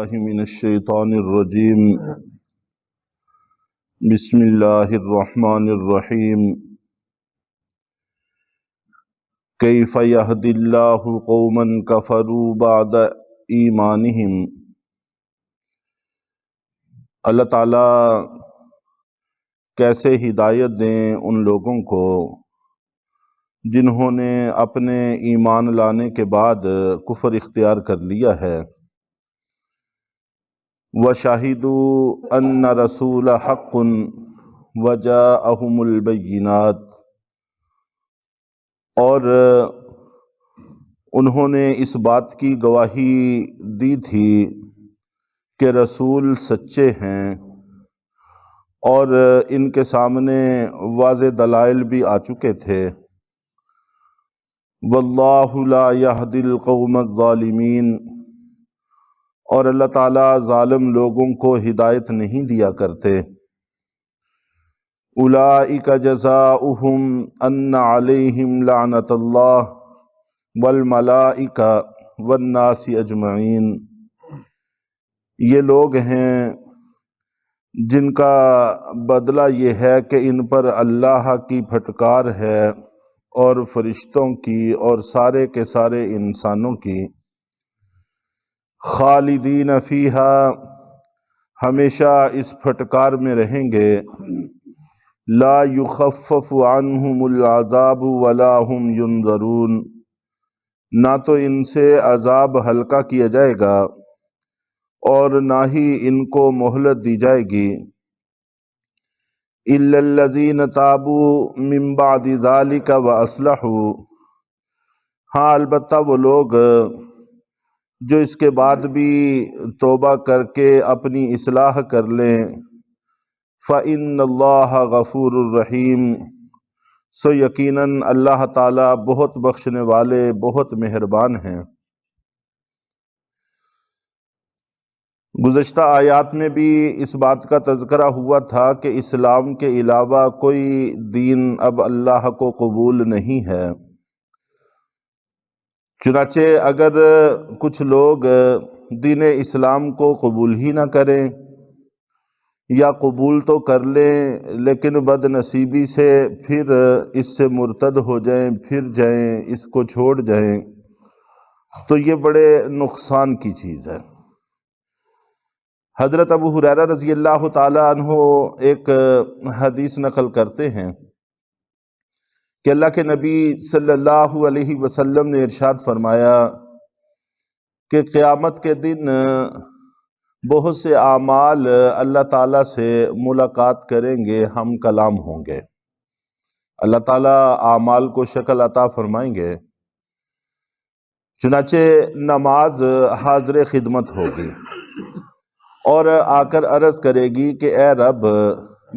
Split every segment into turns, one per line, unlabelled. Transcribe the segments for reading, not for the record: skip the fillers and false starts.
باللہ من الشیطان الرجیم بسم اللہ الرحمن الرحیم کیف یہدی اللہ قوما کفروا بعد ایمانہم۔ اللہ تعالیٰ کیسے ہدایت دیں ان لوگوں کو جنہوں نے اپنے ایمان لانے کے بعد کفر اختیار کر لیا ہے۔ وَشَهِدُوا أَنَّ رَسُولَ حَقٌّ وَجَاءَهُمُ الْبَيِّنَاتُ، اور انہوں نے اس بات کی گواہی دی تھی کہ رسول سچے ہیں، اور ان کے سامنے واضح دلائل بھی آ چکے تھے۔ وَاللَّهُ لَا يَهْدِي الْقَوْمَ الظَّالِمِينَ، اور اللہ تعالیٰ ظالم لوگوں کو ہدایت نہیں دیا کرتے۔ اولئک جزاؤہم ان علیہم لعنۃ اللہ والملائکہ والناس اجمعین، یہ لوگ ہیں جن کا بدلہ یہ ہے کہ ان پر اللہ کی پھٹکار ہے، اور فرشتوں کی اور سارے کے سارے انسانوں کی۔ خالدین فیہا، ہمیشہ اس پھٹکار میں رہیں گے۔ لا یخفف عنہم العذاب ولا ہم ینظرون، نہ تو ان سے عذاب ہلکا کیا جائے گا اور نہ ہی ان کو مہلت دی جائے گی۔ الا الذین تابوا من بعد ذلک واصلحوا، ہاں البتہ وہ لوگ جو اس کے بعد بھی توبہ کر کے اپنی اصلاح کر لیں۔ فَإِنَّ اللَّهَ غَفُورٌ الرَّحِيمٌ، سو یقیناً اللہ تعالیٰ بہت بخشنے والے بہت مہربان ہیں۔ گزشتہ آیات میں بھی اس بات کا تذکرہ ہوا تھا کہ اسلام کے علاوہ کوئی دین اب اللہ کو قبول نہیں ہے۔ چنانچہ اگر کچھ لوگ دین اسلام کو قبول ہی نہ کریں، یا قبول تو کر لیں لیکن بد نصیبی سے پھر اس سے مرتد ہو جائیں، پھر جائیں، اس کو چھوڑ جائیں، تو یہ بڑے نقصان کی چیز ہے۔ حضرت ابو ہریرہ رضی اللہ تعالیٰ عنہ ایک حدیث نقل کرتے ہیں کہ اللہ کے نبی صلی اللہ علیہ وسلم نے ارشاد فرمایا کہ قیامت کے دن بہت سے اعمال اللہ تعالیٰ سے ملاقات کریں گے، ہم کلام ہوں گے۔ اللہ تعالیٰ اعمال کو شکل عطا فرمائیں گے۔ چنانچہ نماز حاضر خدمت ہوگی اور آ کر عرض کرے گی کہ اے رب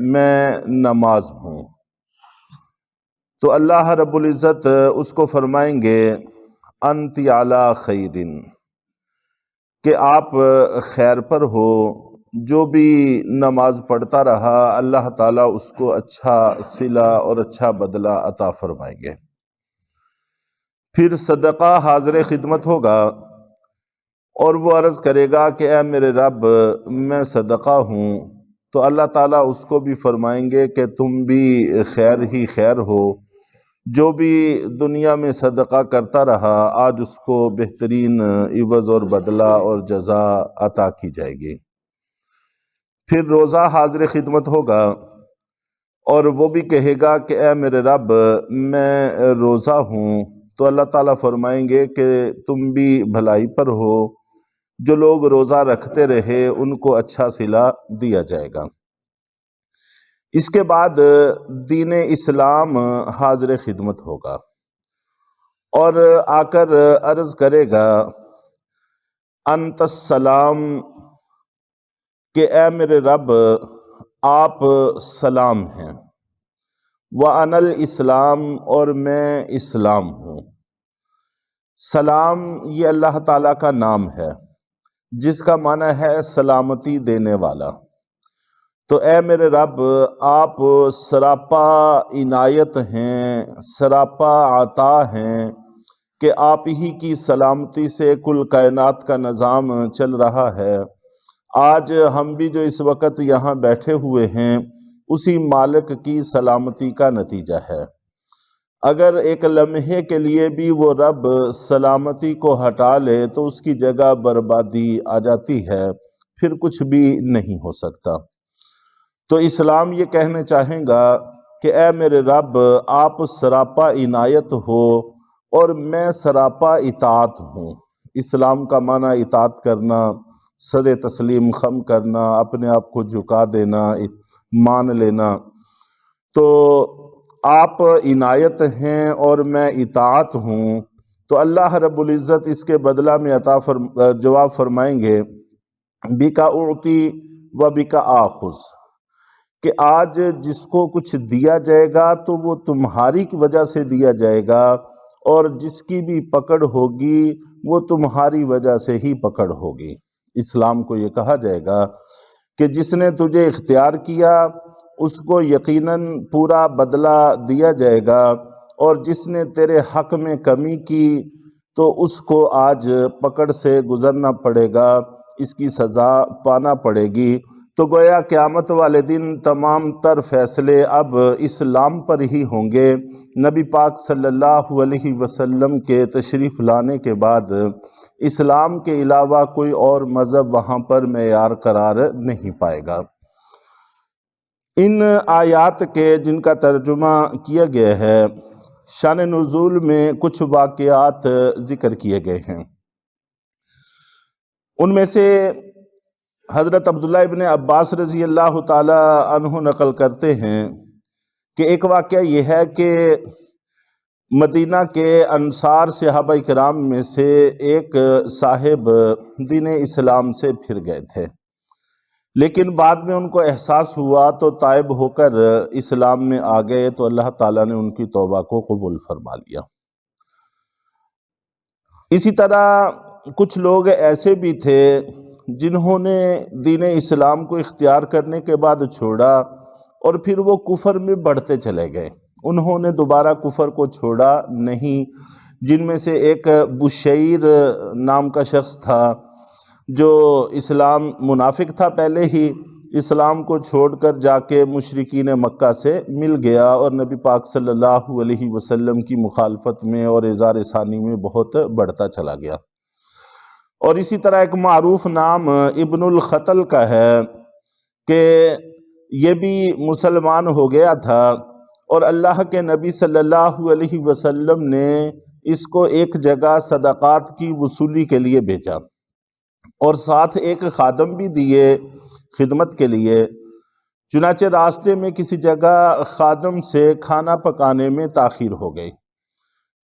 میں نماز ہوں، تو اللہ رب العزت اس کو فرمائیں گے انت علی خیر، کہ آپ خیر پر ہو۔ جو بھی نماز پڑھتا رہا اللہ تعالیٰ اس کو اچھا صلہ اور اچھا بدلہ عطا فرمائیں گے۔ پھر صدقہ حاضر خدمت ہوگا اور وہ عرض کرے گا کہ اے میرے رب میں صدقہ ہوں، تو اللہ تعالیٰ اس کو بھی فرمائیں گے کہ تم بھی خیر ہی خیر ہو۔ جو بھی دنیا میں صدقہ کرتا رہا آج اس کو بہترین عوض اور بدلہ اور جزا عطا کی جائے گی۔ پھر روزہ حاضر خدمت ہوگا اور وہ بھی کہے گا کہ اے میرے رب میں روزہ ہوں، تو اللہ تعالیٰ فرمائیں گے کہ تم بھی بھلائی پر ہو۔ جو لوگ روزہ رکھتے رہے ان کو اچھا صلہ دیا جائے گا۔ اس کے بعد دین اسلام حاضر خدمت ہوگا اور آ کر عرض کرے گا انت السلام، کہ اے میرے رب آپ سلام ہیں، وَأَنَا الْإِسْلَام، اور میں اسلام ہوں۔ سلام یہ اللہ تعالیٰ کا نام ہے جس کا معنی ہے سلامتی دینے والا۔ تو اے میرے رب آپ سراپا عنایت ہیں، سراپا عطا ہیں کہ آپ ہی کی سلامتی سے کل کائنات کا نظام چل رہا ہے۔ آج ہم بھی جو اس وقت یہاں بیٹھے ہوئے ہیں اسی مالک کی سلامتی کا نتیجہ ہے۔ اگر ایک لمحے کے لیے بھی وہ رب سلامتی کو ہٹا لے تو اس کی جگہ بربادی آ جاتی ہے، پھر کچھ بھی نہیں ہو سکتا۔ تو اسلام یہ کہنے چاہیں گا کہ اے میرے رب، آپ سراپا عنایت ہو اور میں سراپا اطاعت ہوں۔ اسلام کا معنی اطاعت کرنا، سر تسلیم خم کرنا، اپنے آپ کو جھکا دینا، مان لینا۔ تو آپ عنایت ہیں اور میں اطاعت ہوں، تو اللہ رب العزت اس کے بدلہ میں جواب فرمائیں گے بِکَ اُعْطِی وَبِکَ آخُذ، کہ آج جس کو کچھ دیا جائے گا تو وہ تمہاری کی وجہ سے دیا جائے گا، اور جس کی بھی پکڑ ہوگی وہ تمہاری وجہ سے ہی پکڑ ہوگی۔ اسلام کو یہ کہا جائے گا کہ جس نے تجھے اختیار کیا اس کو یقیناً پورا بدلہ دیا جائے گا، اور جس نے تیرے حق میں کمی کی تو اس کو آج پکڑ سے گزرنا پڑے گا، اس کی سزا پانا پڑے گی۔ تو گویا قیامت والے دن تمام تر فیصلے اب اسلام پر ہی ہوں گے۔ نبی پاک صلی اللہ علیہ وسلم کے تشریف لانے کے بعد اسلام کے علاوہ کوئی اور مذہب وہاں پر معیار قرار نہیں پائے گا۔ ان آیات کے جن کا ترجمہ کیا گیا ہے، شان نزول میں کچھ واقعات ذکر کیے گئے ہیں۔ ان میں سے حضرت عبداللہ ابن عباس رضی اللہ تعالی عنہ نقل کرتے ہیں کہ ایک واقعہ یہ ہے کہ مدینہ کے انصار صحابہ کرام میں سے ایک صاحب دین اسلام سے پھر گئے تھے، لیکن بعد میں ان کو احساس ہوا تو تائب ہو کر اسلام میں آ گئے، تو اللہ تعالیٰ نے ان کی توبہ کو قبول فرما لیا۔ اسی طرح کچھ لوگ ایسے بھی تھے جنہوں نے دین اسلام کو اختیار کرنے کے بعد چھوڑا اور پھر وہ کفر میں بڑھتے چلے گئے، انہوں نے دوبارہ کفر کو چھوڑا نہیں۔ جن میں سے ایک بشیر نام کا شخص تھا جو اسلام منافق تھا، پہلے ہی اسلام کو چھوڑ کر جا کے مشرکین مکہ سے مل گیا اور نبی پاک صلی اللہ علیہ وسلم کی مخالفت میں اور اظہار ثانی میں بہت بڑھتا چلا گیا۔ اور اسی طرح ایک معروف نام ابن الخطل کا ہے کہ یہ بھی مسلمان ہو گیا تھا، اور اللہ کے نبی صلی اللہ علیہ وسلم نے اس کو ایک جگہ صدقات کی وصولی کے لیے بھیجا، اور ساتھ ایک خادم بھی دیے خدمت کے لیے۔ چنانچہ راستے میں کسی جگہ خادم سے کھانا پکانے میں تاخیر ہو گئی،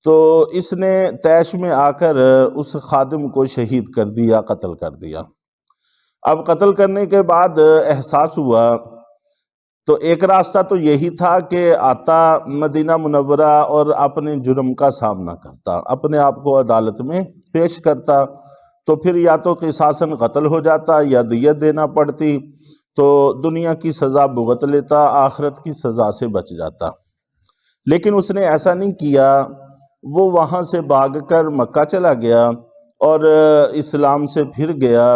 تو اس نے طیش میں آ کر اس خادم کو شہید کر دیا، قتل کر دیا۔ اب قتل کرنے کے بعد احساس ہوا تو ایک راستہ تو یہی تھا کہ آتا مدینہ منورہ اور اپنے جرم کا سامنا کرتا، اپنے آپ کو عدالت میں پیش کرتا، تو پھر یا تو قصاصاً قتل ہو جاتا یا دیت دینا پڑتی، تو دنیا کی سزا بھگت لیتا، آخرت کی سزا سے بچ جاتا۔ لیکن اس نے ایسا نہیں کیا، وہ وہاں سے بھاگ کر مکہ چلا گیا اور اسلام سے پھر گیا،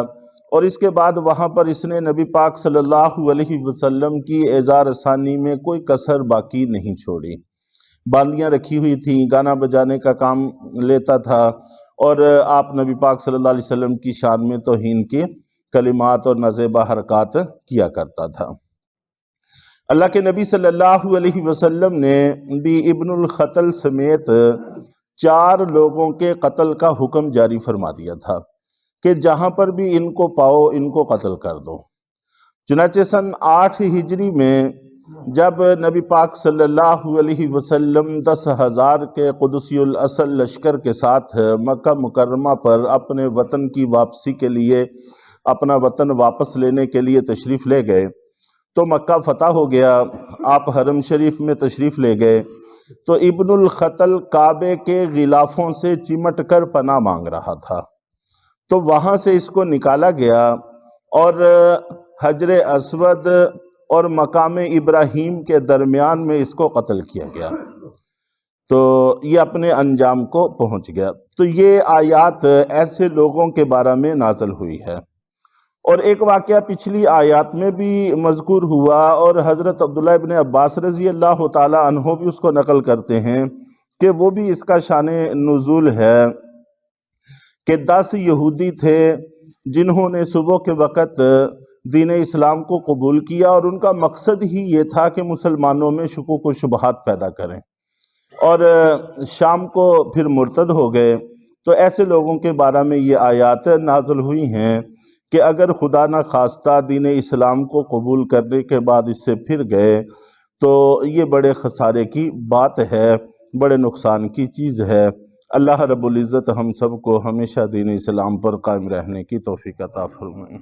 اور اس کے بعد وہاں پر اس نے نبی پاک صلی اللہ علیہ وسلم کی اظہار ثانی میں کوئی کسر باقی نہیں چھوڑی۔ باندیاں رکھی ہوئی تھیں، گانا بجانے کا کام لیتا تھا، اور آپ نبی پاک صلی اللہ علیہ وسلم کی شان میں توہین کی کلمات اور نازیبا حرکات کیا کرتا تھا۔ اللہ کے نبی صلی اللہ علیہ وسلم نے بھی ابن الخطل سمیت 4 لوگوں کے قتل کا حکم جاری فرما دیا تھا کہ جہاں پر بھی ان کو پاؤ ان کو قتل کر دو۔ چنانچہ سن 8 ہجری میں جب نبی پاک صلی اللہ علیہ وسلم 10,000 کے قدسی الاصل لشکر کے ساتھ مکہ مکرمہ پر اپنے وطن کی واپسی کے لیے، اپنا وطن واپس لینے کے لیے تشریف لے گئے، تو مکہ فتح ہو گیا، آپ حرم شریف میں تشریف لے گئے، تو ابن الخطل کعبے کے غلافوں سے چمٹ کر پناہ مانگ رہا تھا، تو وہاں سے اس کو نکالا گیا اور حجر اسود اور مقام ابراہیم کے درمیان میں اس کو قتل کیا گیا۔ تو یہ اپنے انجام کو پہنچ گیا۔ تو یہ آیات ایسے لوگوں کے بارے میں نازل ہوئی ہے۔ اور ایک واقعہ پچھلی آیات میں بھی مذکور ہوا، اور حضرت عبداللہ ابن عباس رضی اللہ تعالی عنہ بھی اس کو نقل کرتے ہیں کہ وہ بھی اس کا شان نزول ہے کہ 10 یہودی تھے جنہوں نے صبح کے وقت دین اسلام کو قبول کیا، اور ان کا مقصد ہی یہ تھا کہ مسلمانوں میں شکوک و شبہات پیدا کریں، اور شام کو پھر مرتد ہو گئے۔ تو ایسے لوگوں کے بارے میں یہ آیات نازل ہوئی ہیں کہ اگر خدا نہ خواستہ دین اسلام کو قبول کرنے کے بعد اس سے پھر گئے تو یہ بڑے خسارے کی بات ہے، بڑے نقصان کی چیز ہے۔ اللہ رب العزت ہم سب کو ہمیشہ دین اسلام پر قائم رہنے کی توفیق عطا فرمائے۔